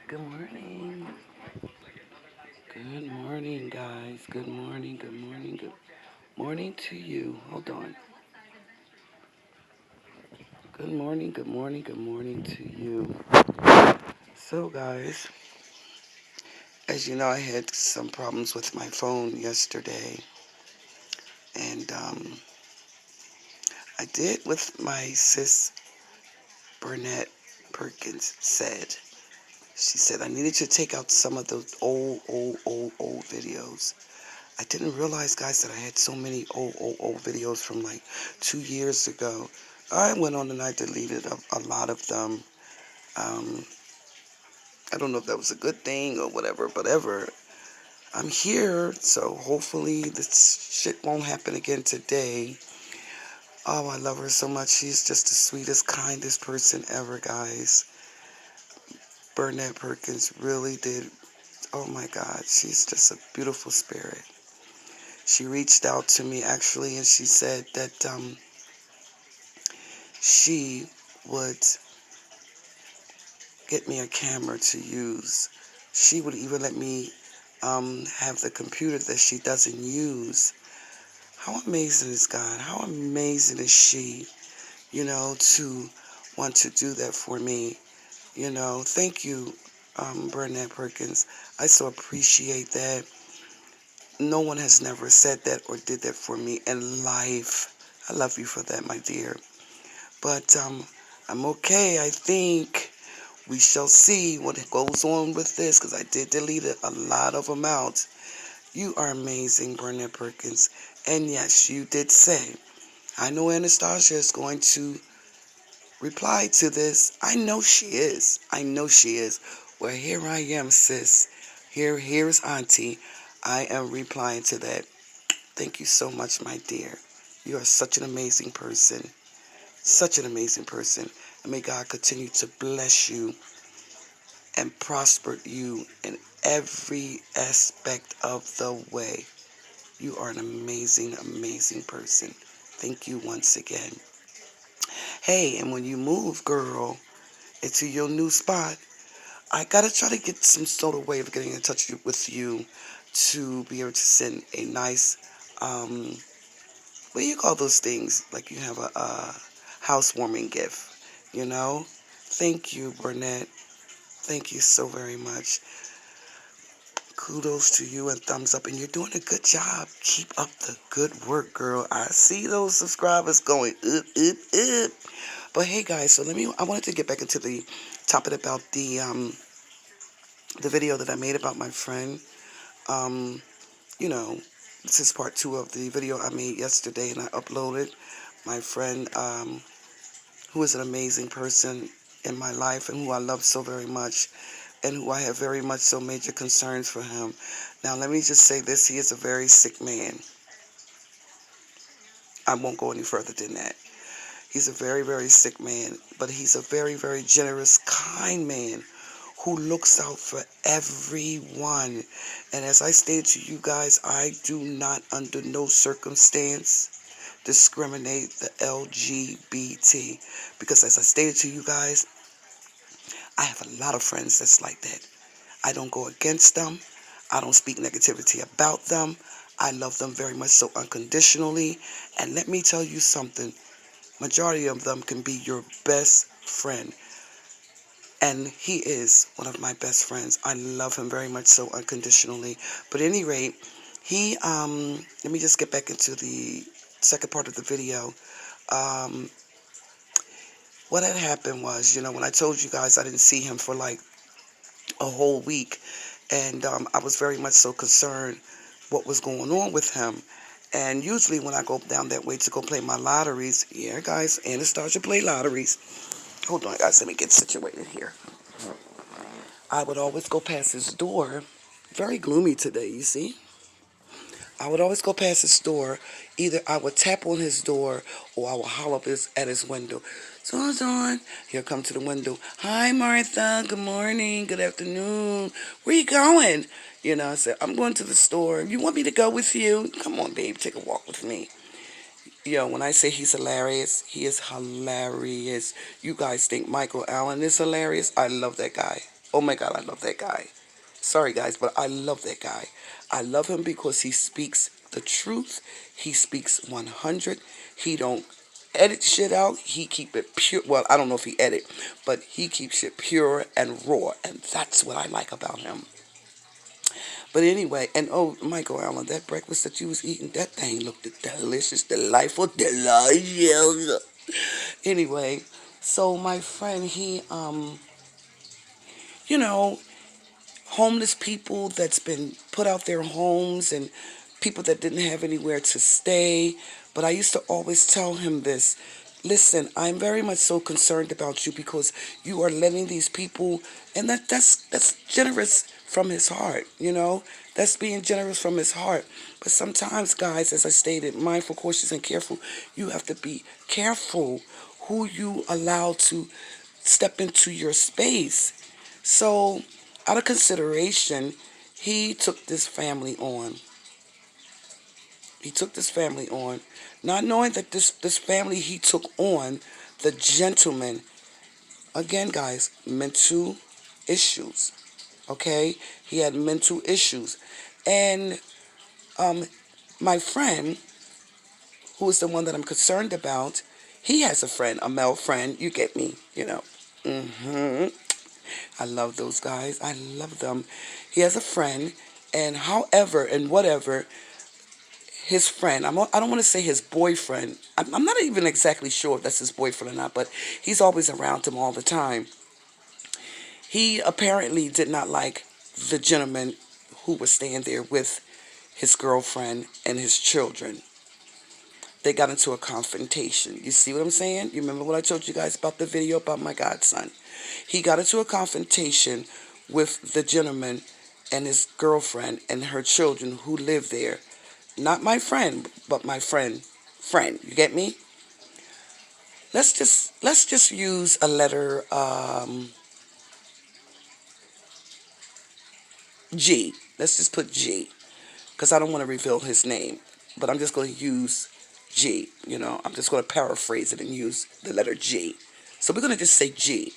Good morning. Good morning, guys. Good morning, good morning, good morning to you. Hold on. Good morning, good morning, good morning to you. So, guys, as you know, I had some problems with my phone yesterday. And I did what my sis Burnett Perkins said. She said I needed to take out some of those old videos. I didn't realize, guys, that I had so many old videos from like 2 years ago. I went on and I deleted a lot of them. Um, I don't know if that was a good thing or whatever. I'm here, so hopefully this shit won't happen again today. Oh, I love her so much. She's just the sweetest, kindest person ever, guys. Burnett Perkins really did. Oh my God, she's just a beautiful spirit. She reached out to me actually, and she said that she would get me a camera to use. She would even let me have the computer that she doesn't use. How amazing is God? How amazing is she, to want to do that for me? Thank you, Burnett Perkins. I so appreciate that. No one has never said that or did that for me in life. I love you for that, my dear. But I'm okay, I think. We shall see what goes on with this, because I did delete a lot of them out. You are amazing, Burnett Perkins. And yes, you did say, I know Anastasia is going to reply to this. I know she is. I know she is. Well, here I am, sis. Here's Auntie. I am replying to that. Thank you so much, my dear. You are such an amazing person. Such an amazing person. And may God continue to bless you and prosper you in every aspect of the way. You are an amazing, amazing person. Thank you once again. Hey, and when you move, girl, into your new spot, I gotta try to get some sort of way of getting in touch with you to be able to send a nice, what do you call those things? Like you have a housewarming gift, you know? Thank you, Burnett. Thank you so very much. Kudos to you and thumbs up. And you're doing a good job. Keep up the good work, girl. I see those subscribers going up. But hey, guys, so I wanted to get back into the topic about the video that I made about my friend. Um, this is part 2 of the video I made yesterday and I uploaded. My friend, who is an amazing person in my life and who I love so very much, and who I have very much so major concerns for him. Now, let me just say this. He is a very sick man. I won't go any further than that. He's a very, very sick man, but he's a very, very generous, kind man who looks out for everyone. And as I stated to you guys, I do not, under no circumstance, discriminate the LGBT. Because as I stated to you guys, I have a lot of friends that's like that. I don't go against them. I don't speak negativity about them. I love them very much so unconditionally. And let me tell you something. Majority of them can be your best friend. And he is one of my best friends. I love him very much so unconditionally. But at any rate, let me just get back into the second part of the video. What had happened was, when I told you guys I didn't see him for like a whole week, and I was very much so concerned what was going on with him. And usually when I go down that way to go play my lotteries, yeah, guys, Anastasia play lotteries. Hold on, guys, let me get situated here. I would always go past his door. Very gloomy today, you see? I would always go past his door. Either I would tap on his door or I would holler up at his window. Son, he'll come to the window. Hi, Martha. Good morning. Good afternoon. Where you going? I said, I'm going to the store. You want me to go with you? Come on, babe. Take a walk with me. When I say he's hilarious, he is hilarious. You guys think Michael Allen is hilarious? I love that guy. Oh my God, I love that guy. Sorry guys, but I love that guy. I love him because he speaks the truth. He speaks 100. He don't edit shit out. He keep it pure. Well, I don't know if he edit, but he keeps it pure and raw, and that's what I like about him. But anyway, and oh, Michael Allen, that breakfast that you was eating, that thing looked delicious, delightful, delicious. Anyway, so my friend, you know, homeless people that's been put out their homes and people that didn't have anywhere to stay. But I used to always tell him this: listen, I'm very much so concerned about you because you are letting these people, and that's generous from his heart, you know? That's being generous from his heart. But sometimes, guys, as I stated, mindful, cautious, and careful, you have to be careful who you allow to step into your space. So, out of consideration, he took this family on. He took this family on, not knowing that this family he took on, the gentleman, again, guys, mental issues. Okay, he had mental issues, and um, my friend, who is the one that I'm concerned about, he has a friend, a male friend. You get me, you know. I love those guys. I love them. He has a friend, and however and whatever, his friend, I don't want to say his boyfriend. I'm not even exactly sure if that's his boyfriend or not, but he's always around him all the time. He apparently did not like the gentleman who was staying there with his girlfriend and his children. They got into a confrontation. You see what I'm saying? You remember what I told you guys about the video about my godson? He got into a confrontation with the gentleman and his girlfriend and her children who live there. Not my friend, but my friend. Friend, you get me? Let's just use a letter G. Let's just put G because I don't want to reveal his name, but I'm just going to use G. You know, I'm just going to paraphrase it and use the letter G. So we're going to just say G.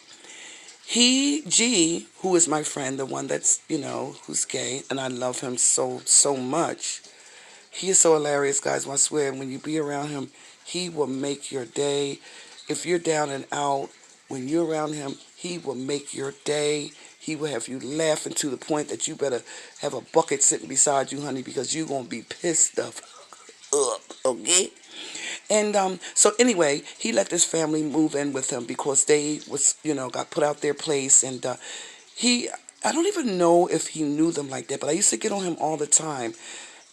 G, who is my friend, the one that's, who's gay, and I love him so much. He is so hilarious, guys. I swear, when you be around him, he will make your day. If you're down and out, when you're around him, he will make your day. He will have you laughing to the point that you better have a bucket sitting beside you, honey, because you're going to be pissed up, okay? And so anyway, he let this family move in with him because they got put out their place. And he, I don't even know if he knew them like that, but I used to get on him all the time.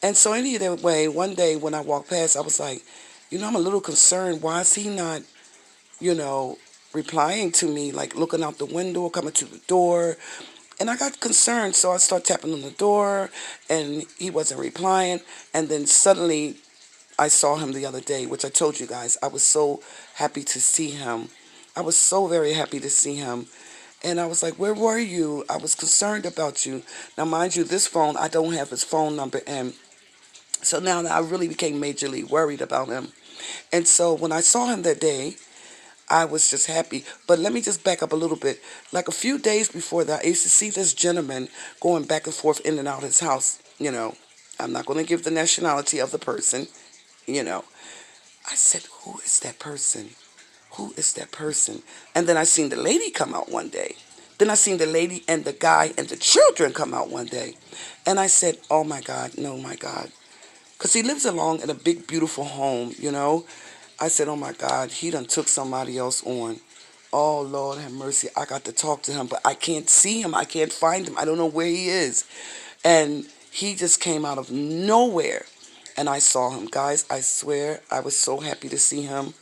And so anyway, one day when I walked past, I was like, I'm a little concerned. Why is he not, you know, replying to me, like looking out the window or coming to the door? And I got concerned, so I started tapping on the door, and he wasn't replying. And then suddenly, I saw him the other day, which I told you guys. I was so happy to see him. I was so very happy to see him. And I was like, where were you? I was concerned about you. Now, mind you, this phone, I don't have his phone number, and so now I really became majorly worried about him. And so when I saw him that day, I was just happy. But let me just back up a little bit. Like a few days before that, I used to see this gentleman going back and forth in and out his house. I'm not going to give the nationality of the person. You know, I said, who is that person? Who is that person? And then I seen the lady come out one day. Then I seen the lady and the guy and the children come out one day. And I said, oh my God, no, my God. Because he lives along in a big, beautiful home. I said, oh my God, he done took somebody else on. Oh, Lord have mercy. I got to talk to him, but I can't see him. I can't find him. I don't know where he is. And he just came out of nowhere. And I saw him. Guys, I swear, I was so happy to see him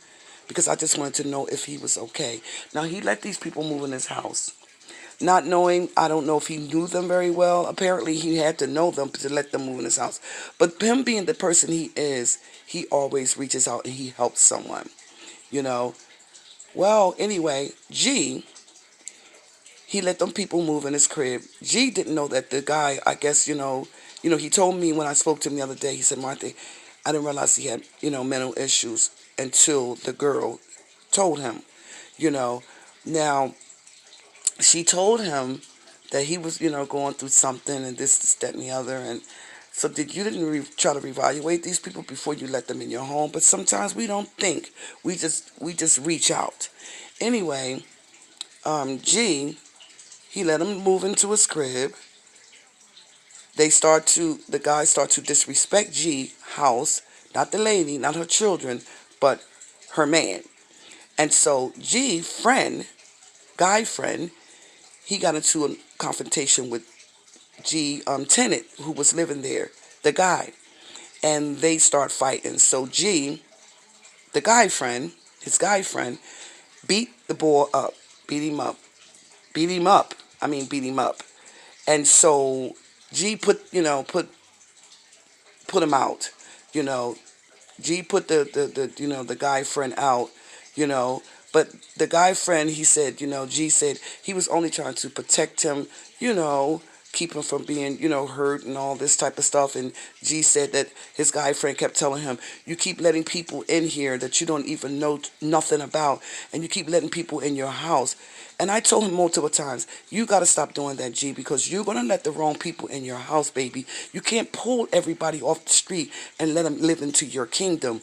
because I just wanted to know if he was okay. Now, he let these people move in his house. Not knowing, I don't know if he knew them very well. Apparently, he had to know them to let them move in his house. But him being the person he is, he always reaches out and he helps someone, you know. Well, anyway, G, he let them people move in his crib. G didn't know that the guy, I guess, he told me when I spoke to him the other day, he said, Martha, I didn't realize he had, mental issues until the girl told him, you know. Now, she told him that he was, going through something and this, that, and the other. And so you didn't try to reevaluate these people before you let them in your home. But sometimes we don't think. We just reach out. Anyway, G, he let him move into his crib. The guys start to disrespect G house, not the lady, not her children, but her man. And so G guy friend, he got into a confrontation with G tenant who was living there, the guy, and they start fighting. So G, the guy friend, his guy friend, beat the boy up, beat him up, beat him up. Beat him up. And so G put him out. You know, G put the guy friend out. You know, but the guy friend, he said, G said he was only trying to protect him. You know, keep him from being, hurt and all this type of stuff. And G said that his guy friend kept telling him, you keep letting people in here that you don't even know nothing about, and you keep letting people in your house. And I told him multiple times, you got to stop doing that, G, because you're going to let the wrong people in your house, baby. You can't pull everybody off the street and let them live into your kingdom.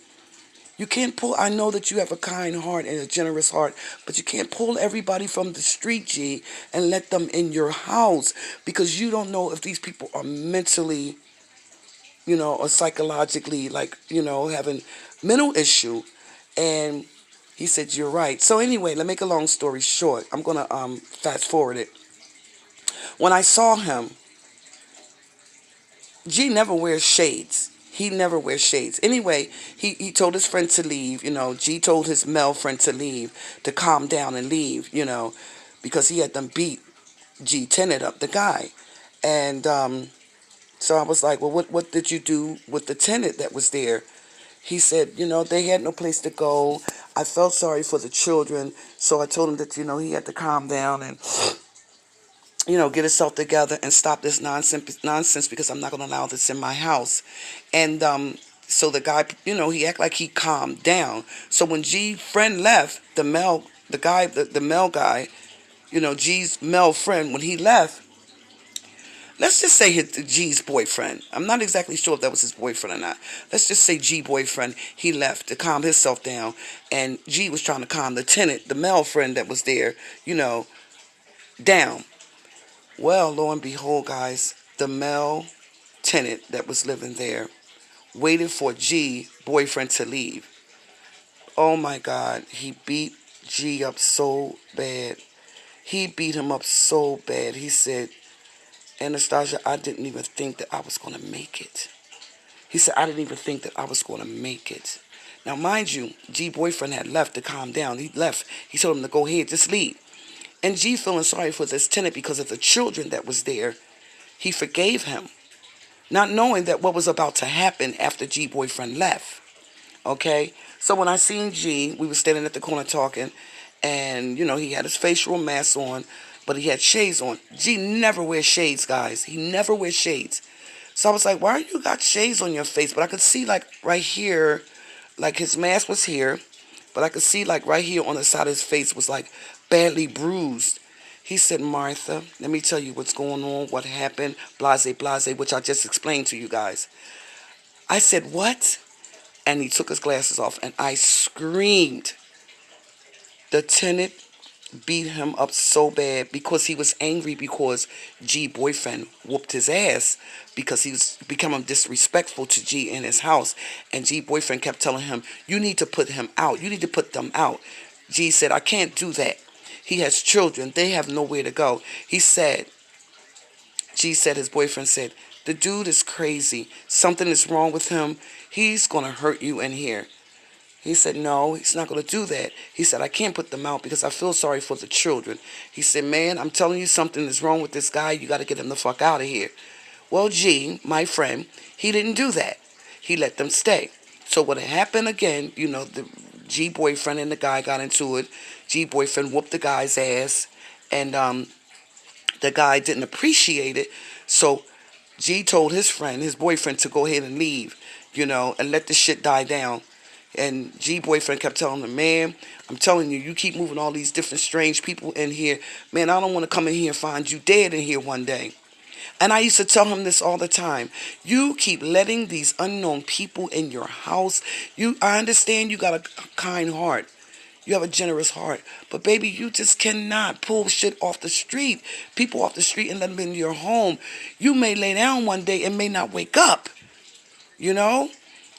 You can't pull, I know that you have a kind heart and a generous heart, but you can't pull everybody from the street, G, and let them in your house, because you don't know if these people are mentally, or psychologically, like, having mental issue. And he said, you're right. So anyway, let me make a long story short. I'm going to fast forward it. When I saw him, G never wears shades. He never wears shades. Anyway, he told his friend to leave. G told his male friend to leave, to calm down and leave, because he had them beat G tenant up, the guy. And so I was like, well, what did you do with the tenant that was there? He said, they had no place to go. I felt sorry for the children, so I told him that, he had to calm down and, get himself together and stop this nonsense, because I'm not going to allow this in my house. And so the guy, he acted like he calmed down. So when G friend left, the male guy, G's male friend, when he left, let's just say G's boyfriend. I'm not exactly sure if that was his boyfriend or not. Let's just say G boyfriend, he left to calm himself down. And G was trying to calm the tenant, the male friend that was there, down. Well, lo and behold, guys, the male tenant that was living there waited for G boyfriend to leave. Oh my God, he beat G up so bad. He beat him up so bad. He said, Anastasia, I didn't even think that I was going to make it. He said, I didn't even think that I was going to make it. Now, mind you, G boyfriend had left to calm down. He left. He told him to go ahead, just leave. And G, feeling sorry for this tenant because of the children that was there, he forgave him, not knowing that what was about to happen after G boyfriend left. Okay? So when I seen G, we were standing at the corner talking, and, he had his facial mask on, but he had shades on. G never wears shades, guys. He never wears shades. So I was like, why you got shades on your face? But I could see, like, right here, like his mask was here, but I could see, like, right here on the side of his face was, like, badly bruised. He said, Martha, let me tell you what's going on, what happened, blase, blase, which I just explained to you guys. I said, what? And he took his glasses off, and I screamed. The tenant beat him up so bad because he was angry because G boyfriend whooped his ass because he was becoming disrespectful to G in his house. And G boyfriend kept telling him, you need to put him out. You need to put them out. G said, I can't do that. He has children. They have nowhere to go. He said, G said, his boyfriend said, the dude is crazy. Something is wrong with him. He's going to hurt you in here. He said, no, he's not going to do that. He said, I can't put them out because I feel sorry for the children. He said, man, I'm telling you, something is wrong with this guy. You got to get him the fuck out of here. Well, G, my friend, he didn't do that. He let them stay. So what happened again, the G boyfriend and the guy got into it. G boyfriend whooped the guy's ass, and the guy didn't appreciate it. So G told his friend, his boyfriend, to go ahead and leave, and let the shit die down. And G boyfriend kept telling him, man, I'm telling you, you keep moving all these different strange people in here. Man, I don't want to come in here and find you dead in here one day. And I used to tell him this all the time. You keep letting these unknown people in your house. I understand you got a kind heart. You have a generous heart. But baby, you just cannot pull shit off the street. People off the street and let them into your home. You may lay down one day and may not wake up. You know?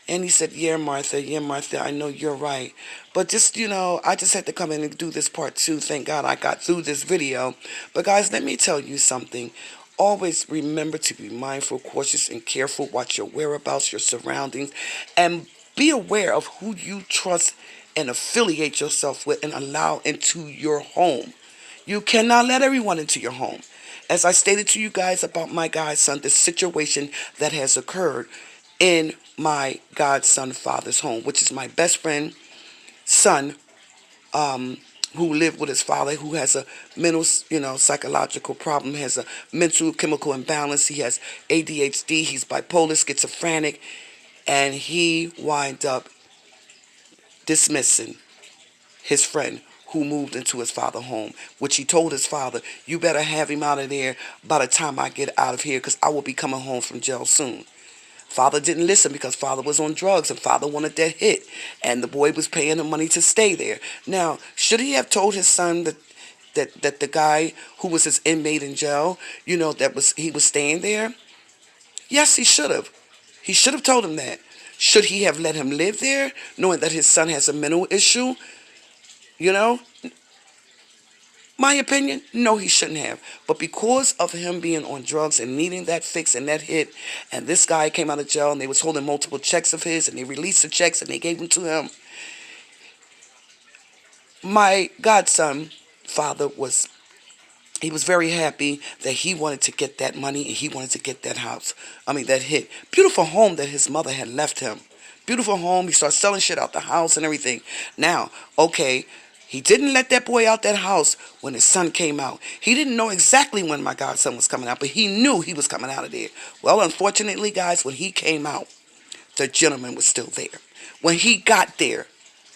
And he said, yeah, Martha, I know you're right. But just, I just had to come in and do this part too. Thank God I got through this video. But guys, let me tell you something. Always remember to be mindful, cautious, and careful. Watch your whereabouts, your surroundings, and be aware of who you trust and affiliate yourself with and allow into your home. You cannot let everyone into your home. As I stated to you guys about my godson, the situation that has occurred in my godson father's home, which is my best friend son, who lived with his father, who has a mental, psychological problem, has a mental chemical imbalance. He has ADHD. He's bipolar, schizophrenic, and he wind up dismissing his friend who moved into his father's home, which he told his father, you better have him out of there by the time I get out of here, because I will be coming home from jail soon. Father didn't listen because father was on drugs and father wanted that hit, and the boy was paying him money to stay there. Now, should he have told his son that the guy who was his inmate in jail, he was staying there? Yes, he should have. He should have told him that. Should he have let him live there, knowing that his son has a mental issue? My opinion, no, he shouldn't have. But because of him being on drugs and needing that fix and that hit, and this guy came out of jail and they was holding multiple checks of his, and they released the checks and they gave them to him, my godson father was very happy that he wanted to get that money and he wanted to get that house. That hit. Beautiful home that his mother had left him. Beautiful home. He started selling shit out the house and everything. Now, okay, he didn't let that boy out that house when his son came out. He didn't know exactly when my godson was coming out, but he knew he was coming out of there. Well, unfortunately, guys, when he came out, the gentleman was still there. When he got there,